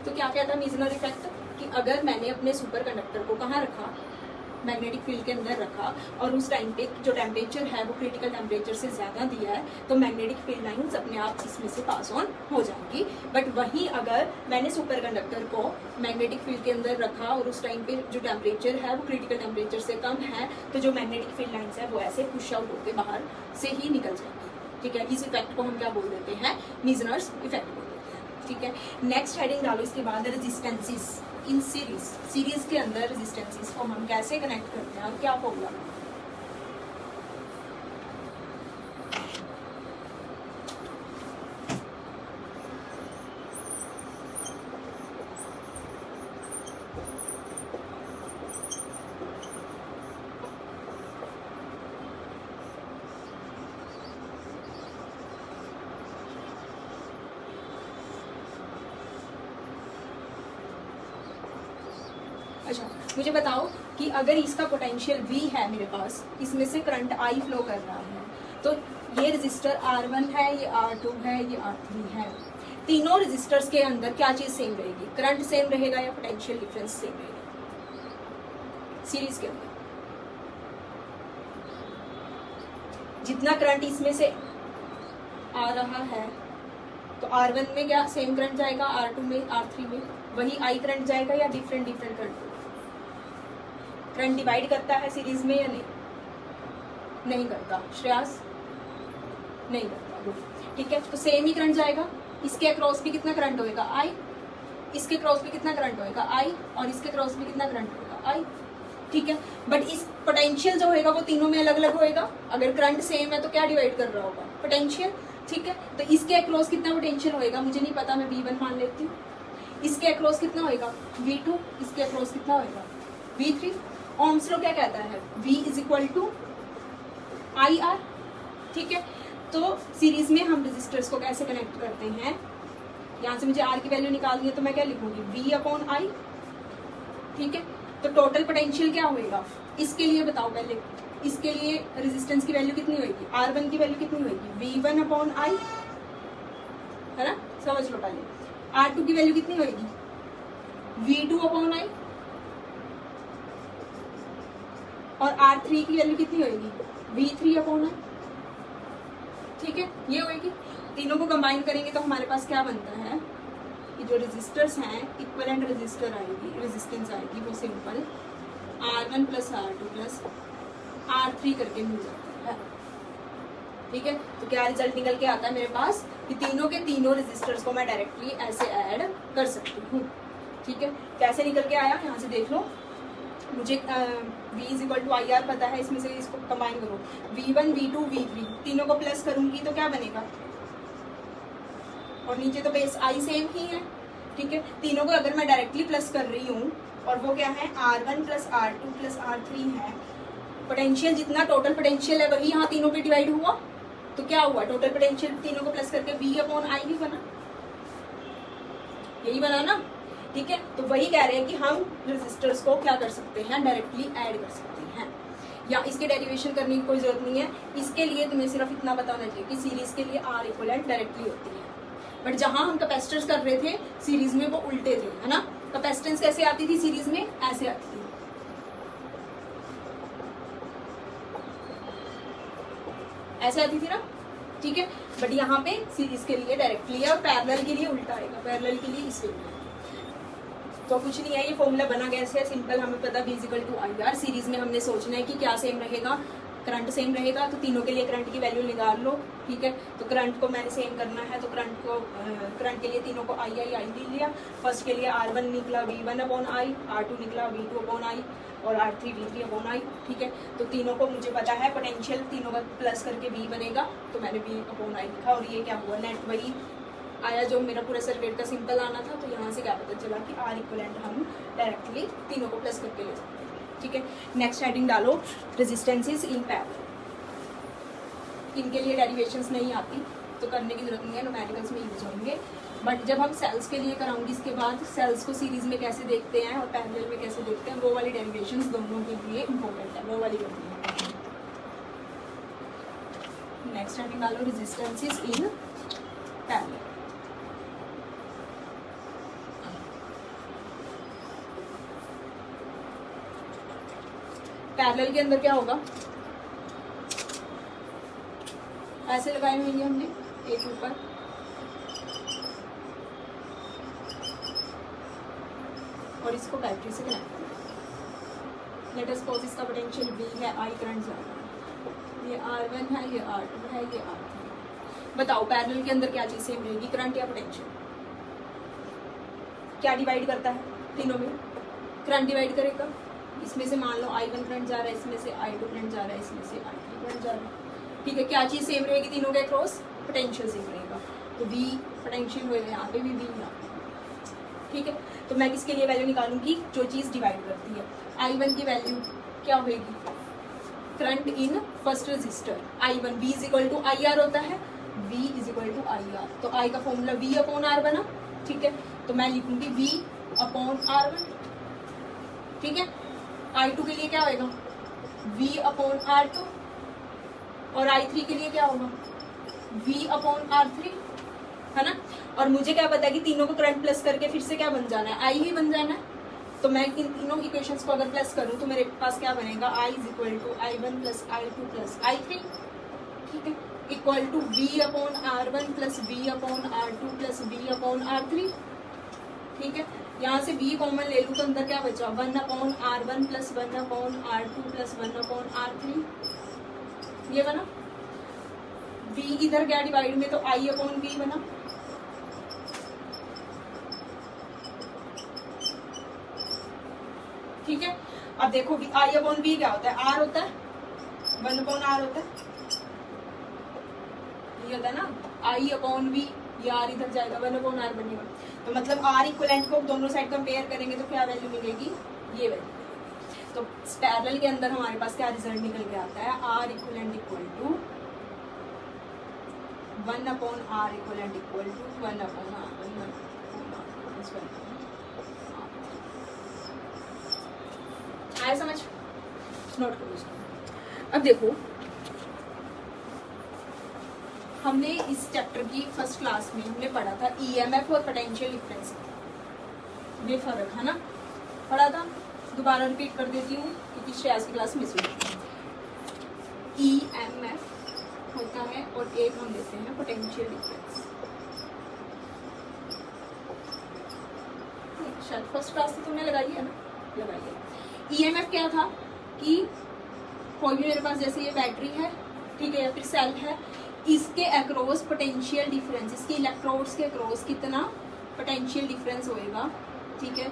तो क्या कहता है मीजनर इफेक्ट कि अगर मैंने अपने सुपर कंडक्टर को कहाँ रखा, मैग्नेटिक फील्ड के अंदर रखा, और उस टाइम पे जो टेम्परेचर है वो क्रिटिकल टेम्परेचर से ज़्यादा दिया है, तो मैग्नेटिक फील्ड लाइंस अपने आप इसमें से पास ऑन हो जाएंगी। बट वहीं अगर मैंने सुपर कंडक्टर को मैग्नेटिक फील्ड के अंदर रखा और उस टाइम पे जो टेम्परेचर है वो क्रिटिकल टेम्परेचर से कम है, तो जो मैग्नेटिक फील्ड लाइंस है वो ऐसे पुश आउट होकर बाहर से ही निकल जाएंगी। ठीक है, इस इफेक्ट को हम क्या बोल देते हैं, मीजनर्स इफेक्ट बोल देते हैं। ठीक है, नेक्स्ट हेडिंग डालो इसके बाद रेजिस्टेंसेस इन सीरीज। सीरीज के अंदर रेजिस्टेंसेस को हम कैसे कनेक्ट करते हैं और क्या फॉर्मूला। अच्छा, मुझे बताओ कि अगर इसका पोटेंशियल V है मेरे पास, इसमें से करंट I फ्लो कर रहा है, तो ये रेजिस्टर R1 है, ये R2 है, ये R3 है। तीनों रेजिस्टर्स के अंदर क्या चीज सेम रहेगी, करंट सेम रहेगा या पोटेंशियल डिफरेंस सेम रहेगा। सीरीज के अंदर जितना करंट इसमें से आ रहा है, तो R1 में क्या सेम करंट जाएगा, R2 में, R3 में वही I करंट जाएगा या डिफरेंट करंट। करंट डिवाइड करता है सीरीज में या नहीं, नहीं करता। श्रेयास नहीं करता। ठीक है, तो सेम ही करंट जाएगा। इसके अक्रॉस भी कितना करंट होएगा, I। इसके क्रॉस भी कितना करंट होएगा, I। और इसके क्रॉस भी कितना करंट होएगा, I। ठीक है, बट इस पोटेंशियल जो होएगा वो तीनों में अलग अलग होएगा। अगर करंट सेम है तो क्या डिवाइड कर रहा होगा, पोटेंशियल। ठीक है, तो इसके अक्रॉस कितना पोटेंशियल होएगा मुझे नहीं पता, मैं V1 मान लेती हूँ। इसके अक्रॉस कितना होएगा, V2। इसके अक्रॉस कितना होएगा, V3। ओम्स लॉ क्या कहता है, V = IR। ठीक है, तो सीरीज में हम रेजिस्टर्स को कैसे कनेक्ट करते हैं, यहाँ से मुझे R की वैल्यू निकालनी है तो मैं क्या लिखूंगी, V/I। ठीक है, तो टोटल पोटेंशियल क्या होएगा, इसके लिए बताओ पहले, इसके लिए रेजिस्टेंस की वैल्यू कितनी होएगी, R1 की वैल्यू कितनी होएगी, V1/I, है ना, समझ लो पहले। R2 की वैल्यू कितनी होएगी, V2/I, और R3 की वैल्यू कितनी होएगी, V3/I। ठीक है, ये होएगी। तीनों को कंबाइन करेंगे तो हमारे पास क्या बनता है कि जो रेजिस्टर्स हैं इक्विवेलेंट रेजिस्टर आएगी, रेजिस्टेंस आएगी वो सिंपल R1 + R2 + R3 करके मिल जाता है। ठीक है, तो क्या रिजल्ट निकल के आता है मेरे पास कि तीनों के तीनों रेजिस्टर्स को मैं डायरेक्टली ऐसे ऐड कर सकती हूँ। ठीक है, कैसे निकल के आया, यहाँ से देख लो। मुझे V = IR पता है, इसमें से इसको कंबाइन करो, V1 V2 V3 तीनों को प्लस करूंगी तो क्या बनेगा, और नीचे तो बेस I सेम ही है। ठीक है, तीनों को अगर मैं डायरेक्टली प्लस कर रही हूँ और वो क्या है, R1 + R2 + R3 है। पोटेंशियल जितना टोटल पोटेंशियल है वही यहाँ तीनों पे डिवाइड हुआ, तो क्या हुआ, टोटल पोटेंशियल तीनों को प्लस करके V/I भी बना, यही बना ना। ठीक है, तो वही कह रहे हैं कि हम रेजिस्टर्स को क्या कर सकते हैं, डायरेक्टली ऐड कर सकते हैं, या इसके डेरिवेशन करने की कोई जरूरत नहीं है। इसके लिए तुम्हें सिर्फ इतना पता होना चाहिए कि सीरीज के लिए R इक्विवेलेंट डायरेक्टली होती है, बट जहां हम कैपेसिटर्स कर रहे थे सीरीज में वो उल्टे थे, है ना। कैपेसिटेंस कैसे आती थी सीरीज में, ऐसे आती थी, ऐसे आती थी ना। ठीक है, बट यहाँ पे सीरीज के लिए डायरेक्टली है और पैरेलल के लिए उल्टा आएगा, पैरेलल के लिए इस वे में। तो कुछ नहीं है, ये फॉर्मूला बना कैसे है, सिंपल, हमें पता V = IR। सीरीज में हमने सोचना है कि क्या सेम रहेगा, करंट सेम रहेगा, तो तीनों के लिए करंट की वैल्यू निकाल लो। ठीक है, तो करंट को मैंने सेम करना है, तो करंट के लिए तीनों को I ले लिया। फर्स्ट के लिए R1 निकला V1/I, R2 निकला V2/I, और R3 V3/I। ठीक है, तो तीनों को मुझे पता है पोटेंशियल तीनों का प्लस करके V बनेगा, तो मैंने V/I लिखा, और ये क्या हुआ, नेट वही आया जो मेरा पूरा सर्किट का सिंपल आना था। तो यहाँ से क्या पता चला कि R इक्विवेलेंट हम डायरेक्टली तीनों को प्लस करके ले सकते हैं। ठीक है, नेक्स्ट हेडिंग डालो, रेजिस्टेंसेस इन पैरेलल। इनके लिए डेरिवेशंस नहीं आती तो करने की जरूरत नहीं है, न्यूमेरिकल्स में यूज होंगे। बट जब हम सेल्स के लिए कराऊंगी इसके बाद, सेल्स को सीरीज में कैसे देखते हैं और पैरेलल में कैसे देखते हैं, वो वाली डेरिवेशंस दोनों के लिए इंपॉर्टेंट है, वो वाली करनी है। नेक्स्ट हेडिंग डालो, रेजिस्टेंसेस इन पैरेलल। पैरेलल के अंदर क्या होगा, ऐसे लगाए हुए हमने एक ऊपर, और इसको बैटरी से कनेक्ट करना। लेट अस सपोज इसका पोटेंशियल V है, I करंट जा रहा है, ये R1 है, ये R2 है, ये R3। बताओ पैरेलल के अंदर क्या चीज सेम रहेगी, करंट या पोटेंशियल? क्या डिवाइड करता है तीनों में? करंट डिवाइड करेगा। इसमें से मान लो I1 करंट जा रहा है, इसमें से I2 करंट जा रहा है, इसमें से I3 करंट जा रहा है। ठीक है, क्या चीज सेम रहेगी तीनों के क्रॉस? पोटेंशियल सेम रहेगा। तो V पोटेंशियल होएगा, यहाँ पे भी V यहाँ पे। ठीक है, तो मैं किसके लिए वैल्यू निकालूंगी? जो चीज डिवाइड करती है। I1 की वैल्यू क्या होगी? Current in first resistor I1 V is equal to IR होता है, V is equal to IR। तो I का फॉर्मूला V अपॉन R बना। ठीक है, तो मैं लिखूंगी V अपॉन R1। ठीक है, I2 के लिए क्या होएगा? V अपॉन R2, और I3 के लिए क्या होगा? V अपॉन R3, है ना। और मुझे क्या पता है कि तीनों को करंट प्लस करके फिर से क्या बन जाना है? I ही बन जाना है। तो मैं इन तीनों इक्वेशंस को अगर प्लस करूं तो मेरे पास क्या बनेगा? I is equal to I1 plus I2 plus I3। ठीक है, equal to V upon R1 plus V upon R2 plus V upon R3। ठीक है, यहाँ से V कॉमन ले लूँ तो अंदर क्या बचा? 1 upon R1 plus 1 upon R2 plus 1 upon R3। ये बना। V इधर गया डिवाइड में, तो I अपॉन V बना। ठीक है, अब देखो I अपॉन V क्या होता है? R होता है, 1 अपॉन R होता है, ये होता है ना I अपॉन V। ये R इधर जाएगा, 1 अपॉन R बनेगा। तो मतलब R इक्विवेलेंट को दोनों साइड कंपेयर करेंगे तो क्या वैल्यू मिलेगी? ये वैल्यू। तो पैरेलल के अंदर हमारे पास क्या रिजल्ट निकल के आता है? R equivalent equal to 1 upon R equivalent equal to 1 upon R1 आया समझ? नोट करो इसको। अब देखो, हमने इस चैप्टर की फर्स्ट क्लास में हमने पढ़ा था EMF और पोटेंशियल डिफरेंस, ये फर्क है ना, पढ़ा था। दोबारा रिपीट कर देती हूँ क्योंकि शायद की क्लास मिस हुई। EMF होता है और एक हम देते हैं पोटेंशियल डिफरेंस। शायद फर्स्ट क्लास से तुमने लगाई है ना, लगाई है। EMF क्या था कि कोई भी मेरे पास जैसे ये बैटरी है, ठीक है, या फिर सेल है, इसके अक्रॉस पोटेंशियल डिफरेंस, इसके इलेक्ट्रोड्स के अक्रॉस कितना पोटेंशियल डिफरेंस होएगा, ठीक है,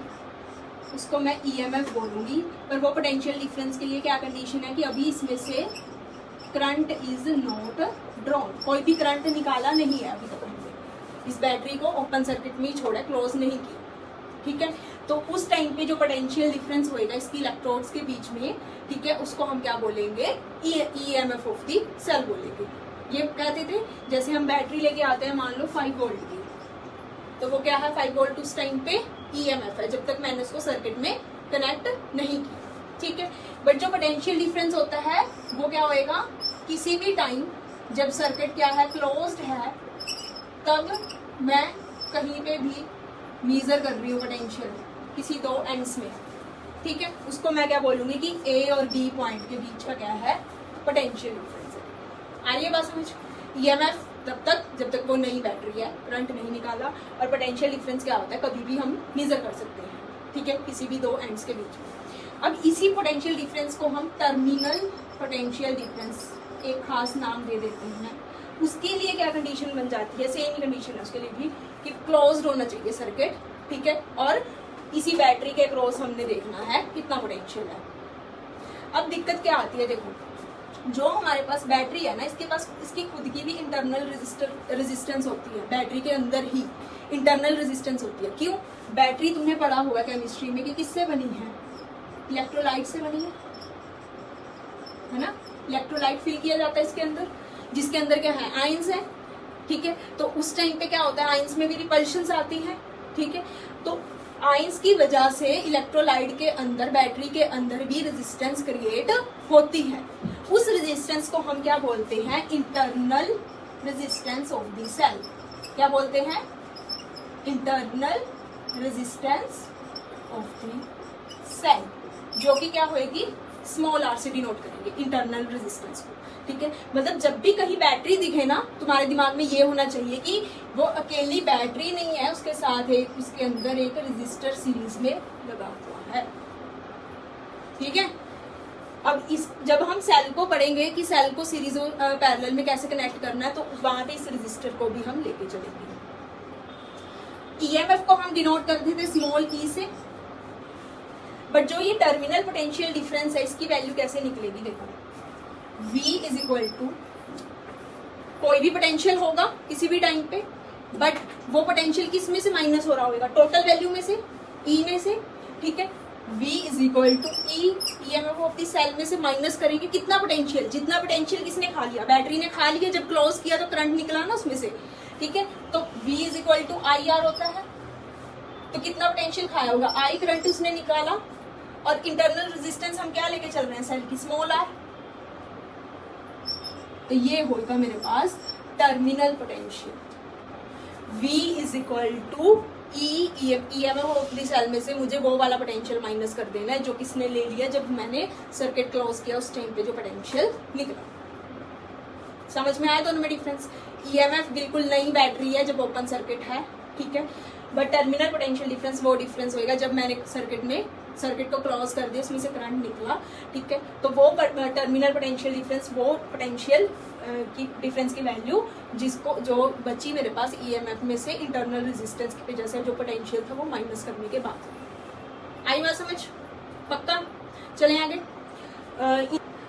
उसको मैं EMF बोलूंगी। पर वो पोटेंशियल डिफरेंस के लिए क्या कंडीशन है कि अभी इसमें से करंट इज नॉट ड्रॉन, कोई भी करंट निकाला नहीं है अभी तक हमने, इस बैटरी को ओपन सर्किट में ही छोड़ा, क्लोज नहीं की। ठीक है, तो उस टाइम पे जो पोटेंशियल डिफरेंस होएगा इसकी इलेक्ट्रोड्स के बीच में, ठीक है, उसको हम क्या बोलेंगे? EMF ऑफ दी सेल बोलेंगे। ये कहते थे जैसे हम बैटरी लेके आते हैं मान लो 5 वोल्ट की, तो वो क्या है? 5 वोल्ट उस टाइम पे EMF है जब तक मैंने उसको सर्किट में कनेक्ट नहीं की। ठीक है, बट जो पोटेंशियल डिफरेंस होता है वो क्या होएगा? किसी भी टाइम जब सर्किट क्या है? क्लोज्ड है, तब मैं कहीं पे भी मेजर कर रही हूँ पोटेंशियल किसी दो एंड्स में, ठीक है, उसको मैं क्या बोलूंगी कि A और B पॉइंट के बीच का क्या है? पोटेंशियल डिफरेंस है। आ रही है बात समझ? EMF तब तक जब तक वो नई बैटरी है, करंट नहीं निकाला, और पोटेंशियल डिफरेंस क्या होता है? कभी भी हम मेजर कर सकते हैं, ठीक है, किसी भी दो एंड्स के बीच में। अब इसी पोटेंशियल डिफरेंस को हम टर्मिनल पोटेंशियल डिफरेंस एक खास नाम दे देते हैं। उसके लिए क्या कंडीशन बन जाती है? सेम ही कंडीशन है उसके लिए भी कि क्लोज्ड होना चाहिए सर्किट, ठीक है, और इसी बैटरी के क्रॉस हमने देखना है कितना पोटेंशियल है। अब दिक्कत क्या आती है? देखो, जो हमारे पास बैटरी है ना, इसके पास इसकी खुद की भी इंटरनल रेजिस्टेंस होती है, बैटरी के अंदर ही इंटरनल रेजिस्टेंस होती है। क्यों? बैटरी तुमने पढ़ा होगा केमिस्ट्री में कि किससे बनी है? इलेक्ट्रोलाइट से बनी है ना। इलेक्ट्रोलाइट फिल किया जाता है इसके अंदर, जिसके अंदर क्या है? आयंस है, ठीक है। तो उस टाइम पे क्या होता है? आयंस में भी रिपल्शंस आती हैं, ठीक है। तो आयंस की वजह से इलेक्ट्रोलाइट के अंदर, बैटरी के अंदर भी रेजिस्टेंस क्रिएट होती है। उस रेजिस्टेंस को हम क्या बोलते हैं? Internal resistance of the cell. क्या बोलते हैं? Internal resistance of the cell, जो कि क्या होएगी? स्मॉल आर से डिनोट करेंगे इंटरनल रेजिस्टेंस को, ठीक है। मतलब जब भी कहीं बैटरी दिखे ना, तुम्हारे दिमाग में ये होना चाहिए कि वो अकेली बैटरी नहीं है, उसके साथ एक उसके अंदर एक रेजिस्टर सीरीज में लगा हुआ है, ठीक है। अब इस जब हम सेल को पढ़ेंगे कि सेल को सीरीज और पैरेलल में कैसे कनेक्ट करना है, तो वहां पे इस रेजिस्टर को भी हम लेके चलेंगे। ईएमएफ को हम डिनोट करते थे स्मॉल ई से, बट जो ये टर्मिनल पोटेंशियल डिफरेंस है इसकी वैल्यू कैसे निकलेगी, देखो V इज इक्वल टू कोई भी पोटेंशियल होगा किसी भी टाइम पे, बट वो पोटेंशियल किस में से माइनस हो रहा होगा, टोटल वैल्यू में से, E में से, ठीक है। V is equal to E EMF of the cell में से माइनस करेंगे कितना पोटेंशियल, जितना पोटेंशियल किसने खा लिया, बैटरी ने खा लिया, जब क्लोज किया तो करंट निकला ना उसमें से, ठीक है। तो V is equal to I R होता है, तो कितना पोटेंशियल खाया होगा, आई करंट उसने निकाला, और इंटरनल रेजिस्टेंस हम क्या लेके चल रहे हैं सेल की, स्मॉल आर। तो ये होगा मेरे पास terminal potential. V is equal to EMF of the cell में से मुझे वो वाला पोटेंशियल माइनस कर देना है जो किसने ले लिया जब मैंने सर्किट क्लोज किया, उस टाइम पे जो पोटेंशियल निकला। समझ में आया दोनों में डिफरेंस। ईएमएफ बिल्कुल नई बैटरी है जब ओपन सर्किट है, ठीक है, बट टर्मिनल पोटेंशियल डिफरेंस वो डिफरेंस होगा जब मैंने सर्किट को क्लोज कर दिया, उसमें से करंट निकला, ठीक है। तो वो टर्मिनल पोटेंशियल डिफरेंस, वो पोटेंशियल की डिफरेंस की वैल्यू जिसको जो बची मेरे पास ईएमएफ में से इंटरनल रेजिस्टेंस की वजह से जो पोटेंशियल था वो माइनस करने के बाद। आई बात समझ, पक्का। चलें आगे।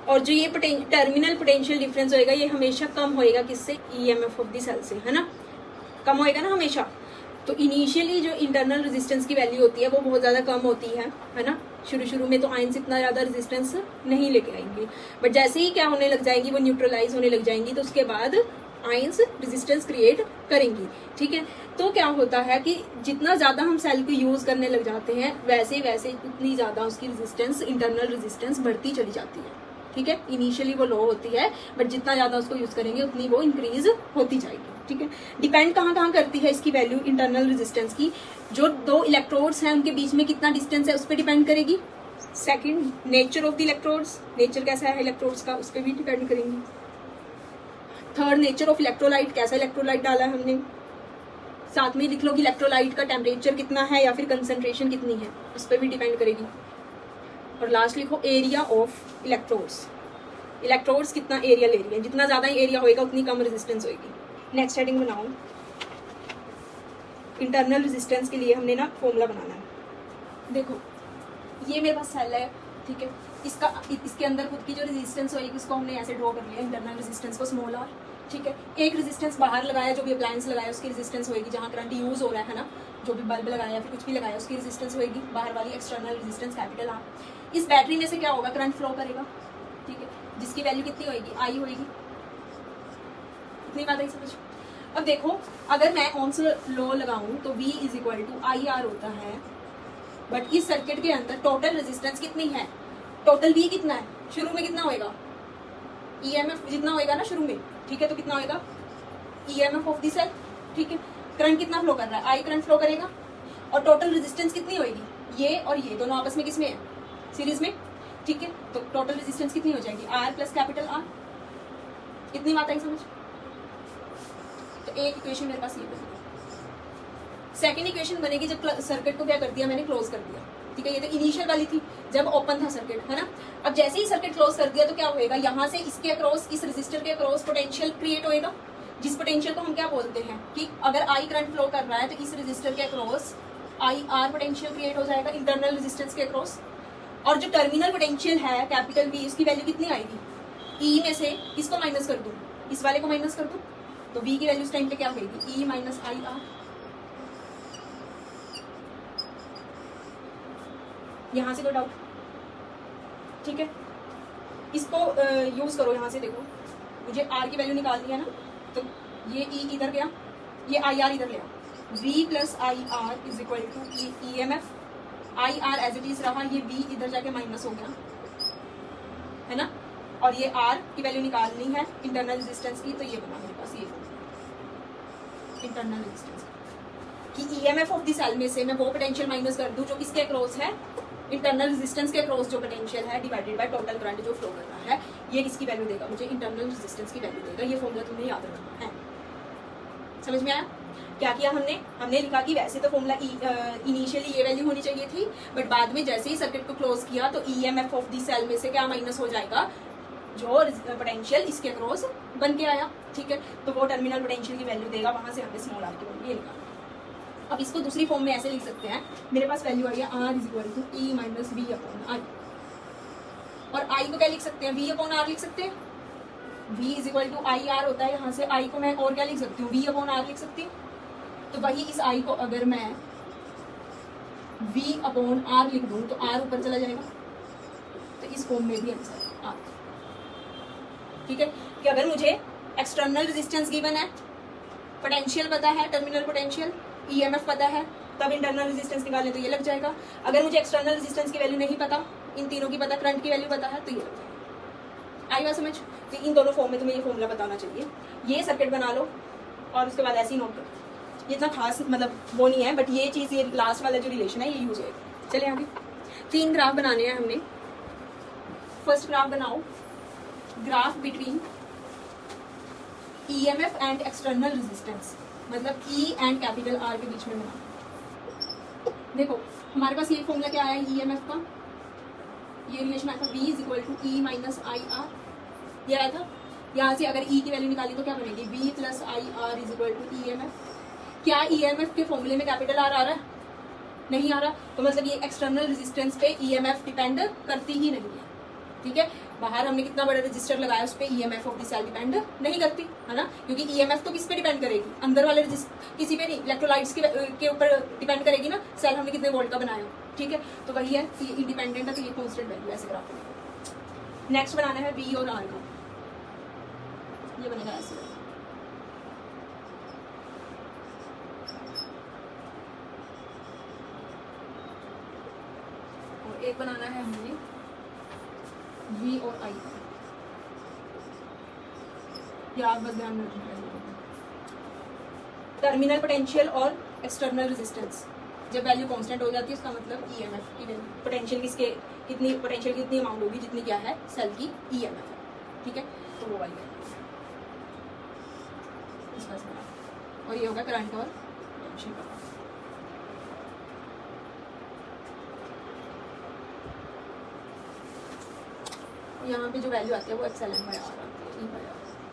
और जो ये टर्मिनल पोटेंशियल डिफरेंस होएगा ये हमेशा कम होएगा किससे, ईएमएफ ऑफ द सेल से, है ना, कम होएगा ना हमेशा। तो इनिशियली जो इंटरनल रेजिस्टेंस की वैल्यू होती है वो बहुत ज़्यादा कम होती है ना, शुरू में तो आयंस इतना ज़्यादा रेजिस्टेंस नहीं लेके आएंगी, बट जैसे ही क्या होने लग जाएंगी, वो न्यूट्रलाइज होने लग जाएंगी, तो उसके बाद आयंस रेजिस्टेंस क्रिएट करेंगी, ठीक है। तो क्या होता है कि जितना ज़्यादा हम सेल को यूज़ करने लग जाते हैं वैसे वैसे उतनी ज़्यादा उसकी रेजिस्टेंस, इंटरनल रेजिस्टेंस बढ़ती चली जाती है, ठीक है। इनिशियली वो लो होती है, बट जितना ज़्यादा उसको यूज़ करेंगे उतनी वो इंक्रीज होती जाएगी, ठीक है। डिपेंड कहाँ करती है इसकी वैल्यू इंटरनल रेजिस्टेंस की, जो दो इलेक्ट्रोड्स हैं उनके बीच में कितना डिस्टेंस है उस पर डिपेंड करेगी। Second, nature of the electrodes, nature कैसा है इलेक्ट्रोड्स का उस पर भी डिपेंड करेंगी। थर्ड, नेचर ऑफ इलेक्ट्रोलाइट, कैसा इलेक्ट्रोलाइट डाला है हमने। साथ में लिख लो कि इलेक्ट्रोलाइट का टेम्परेचर कितना है या फिर कंसंट्रेशन कितनी है, उस पर भी डिपेंड करेगी। और लास्ट लिखो एरिया ऑफ इलेक्ट्रोड्स, इलेक्ट्रोड्स कितना एरिया ले रही है, जितना ज़्यादा एरिया होएगा उतनी कम रेजिस्टेंस होएगी। नेक्स्ट हेडिंग बनाओ, इंटरनल रेजिस्टेंस के लिए हमने ना फॉर्मूला बनाना है। देखो ये मेरे पास सेल है, ठीक है, इसके अंदर खुद की जो रेजिस्टेंस होगी उसको हमने ऐसे ड्रॉ कर लिया, इंटरनल रेजिस्टेंस को स्मॉल आर, ठीक है। एक रेजिस्टेंस बाहर लगाया, जो भी अप्लायंस लगाया उसकी रेजिस्टेंस होगी, जहाँ करंट यूज हो रहा है ना, जो भी बल्ब लगाया या फिर कुछ भी लगाया उसकी रेजिस्टेंस होगी बाहर वाली, एक्सटर्नल रेजिस्टेंस कैपिटल आर। इस बैटरी में से क्या होगा, करंट फ्लो करेगा, ठीक है, जिसकी वैल्यू कितनी होगी, आई होगी। इतनी बात है समझ। अब देखो अगर मैं ओम्स लॉ लगाऊं तो V is equal to I R होता है, बट इस सर्किट के अंदर टोटल रेजिस्टेंस कितनी है, टोटल V कितना है, शुरू में कितना होएगा, ईएमएफ जितना होएगा ना शुरू में, ठीक है, तो कितना होएगा ईएमएफ ऑफ द सेल, ठीक है। करंट कितना फ्लो कर रहा है, आई करंट फ्लो करेगा, और टोटल रेजिस्टेंस कितनी होएगी, ये और ये दोनों आपस में किसमें है, सीरीज में, ठीक है। तो टोटल रेजिस्टेंस कितनी हो जाएगी, आर प्लस कैपिटल आर। इतनी बात आई समझ। तो एक इक्वेशन मेरे पास ये बनेगी। सेकंड इक्वेशन बनेगी जब सर्किट को क्या कर दिया मैंने, क्लोज कर दिया, ठीक है। ये तो इनिशियल वाली थी जब ओपन था सर्किट, है ना। अब जैसे ही सर्किट क्लोज कर दिया तो क्या होएगा, यहाँ से इसके अक्रॉस, इस रेजिस्टर के अक्रॉस पोटेंशियल क्रिएट होएगा, जिस पोटेंशियल को हम क्या बोलते हैं कि अगर आई करंट फ्लो कर रहा है तो इस रेजिस्टर के across I R potential create हो जाएगा इंटरनल रेजिस्टेंस के अक्रॉस। और जो टर्मिनल पोटेंशियल है कैपिटल V, उसकी वैल्यू कितनी आएगी, E में से इसको माइनस कर दूं, इस वाले को माइनस कर दूं, तो V की वैल्यू उस टाइम पे क्या होगी, E माइनस आई आर। यहां से कोई डाउट, ठीक है। इसको यूज करो, यहां से देखो मुझे R की वैल्यू निकालनी है ना, तो ये E इधर गया, ये आई आर इधर गया, V plus I R is equal to E M F, I R as it is रहा, ये V इधर जाके माइनस हो गया, है ना। और ये R की वैल्यू निकालनी है इंटरनल रेजिस्टेंस की, तो ये बना मेरे पास ये इंटरनल रेजिस्टेंस कि ईएमएफ ऑफ द सेल में से मैं वो पोटेंशियल माइनस कर दूं जो किसके अक्रॉस है, इंटरनल रेजिस्टेंस के क्रॉस जो पोटेंशियल है डिवाइडेड बाय टोटल करंट जो फ्लो कर रहा है, ये किसकी वैल्यू देगा मुझे, इंटरनल रेजिस्टेंस की वैल्यू देगा। ये फॉर्मूला तुम्हें याद रखना है। समझ में आया? क्या किया हमने लिखा कि वैसे तो फॉर्मूला इनिशियली ये वैल्यू होनी चाहिए थी, बट बाद में जैसे ही सर्किट को क्लोज किया तो ईएमएफ ऑफ दी सेल में से क्या माइनस हो जाएगा, जो पोटेंशियल इसके क्रॉस बन के आया। ठीक है, तो वो टर्मिनल पोटेंशियल की वैल्यू देगा, वहां से हमने स्मॉल आर की वैल्यू ये निकाला। अब इसको दूसरी फॉर्म में ऐसे लिख सकते हैं, मेरे पास वैल्यू आई है R is equal to E minus V upon I, और आई को क्या लिख सकते हैं, वी अपॉन आर लिख सकते हैं। V is equal to I R होता है, यहाँ से आई को मैं और क्या लिख सकती हूँ, वी अपॉन आर लिख सकती हूँ। तो वही इस आई को अगर मैं वी अपॉन आर लिख दूँ तो आर ऊपर चला जाएगा, तो इस फॉर्म में भी आंसर आर। ठीक है, कि अगर मुझे एक्सटर्नल रेजिस्टेंस गिवन है, पोटेंशियल पता है, टर्मिनल पोटेंशियल, ईएमएफ पता है, तब इंटरनल रेजिस्टेंस निकालें तो ये लग जाएगा। अगर मुझे एक्सटर्नल रेजिस्टेंस की वैल्यू नहीं पता, इन तीनों की पता, करंट की वैल्यू पता है, तो ये लग जाएगा। आई बात समझ? तो इन दोनों फॉर्म में तुम्हें ये फॉर्मूला बताना चाहिए। ये सर्किट बना लो और उसके बाद ऐसे ही नोट करो। ये इतना खास मतलब वो नहीं है, बट ये चीज़, ये लास्ट वाला जो रिलेशन है ये यूज है। चले आगे, 3 ग्राफ बनाने हैं हमने। फर्स्ट ग्राफ बनाओ, graph between EMF and external resistance, मतलब ई एंड कैपिटल आर के बीच में बना। देखो हमारे पास ये फॉर्मूला क्या आया है ईएमएफ का, ये रिलेशन आया था V is equal to E minus I R, ये आया था। यहाँ से अगर E की वैल्यू निकाली तो क्या बनेगी, V plus I R is equal to EMF. क्या ईएमएफ के फॉर्मूले में कैपिटल आर आ रहा है, नहीं आ रहा, तो मतलब ये एक्सटर्नल रेजिस्टेंस पे ईएमएफ डिपेंड करती ही नहीं है। ठीक है, बाहर हमने कितना बड़ा रजिस्टर लगाया, उस पर EMF of the cell depend नहीं करती है ना, क्योंकि ईएमएफ तो किस पे डिपेंड करेगी, अंदर वाले किसी पे नहीं, इलेक्ट्रोलाइट्स के ऊपर डिपेंड करेगी ना, सेल हमने कितने वोल्ट का बनाया। ठीक है, तो वही है, तो ये इंडिपेंडेंट है, तो ये कांस्टेंट वैल्यू ऐसे ग्राफ बनेगा। नेक्स्ट बनाना है वी और आर का, ये बनेगा ऐसे। और एक बनाना है हमें V और I का, ये आप बस ध्यान में रखना। टर्मिनल पोटेंशियल और एक्सटर्नल रेजिस्टेंस, जब वैल्यू कांस्टेंट हो जाती है उसका मतलब ईएमएफ की वैल्यू, पोटेंशियल किसके कितनी, पोटेंशियल की कितनी अमाउंट होगी जितनी क्या है सेल की ईएमएफ है। ठीक है, तो वो वाली है इसका, और ये होगा करंट और पोटेंशियल का। यहाँ पे जो वैल्यू आती है वो एक्सएलएन बाय आर आती है,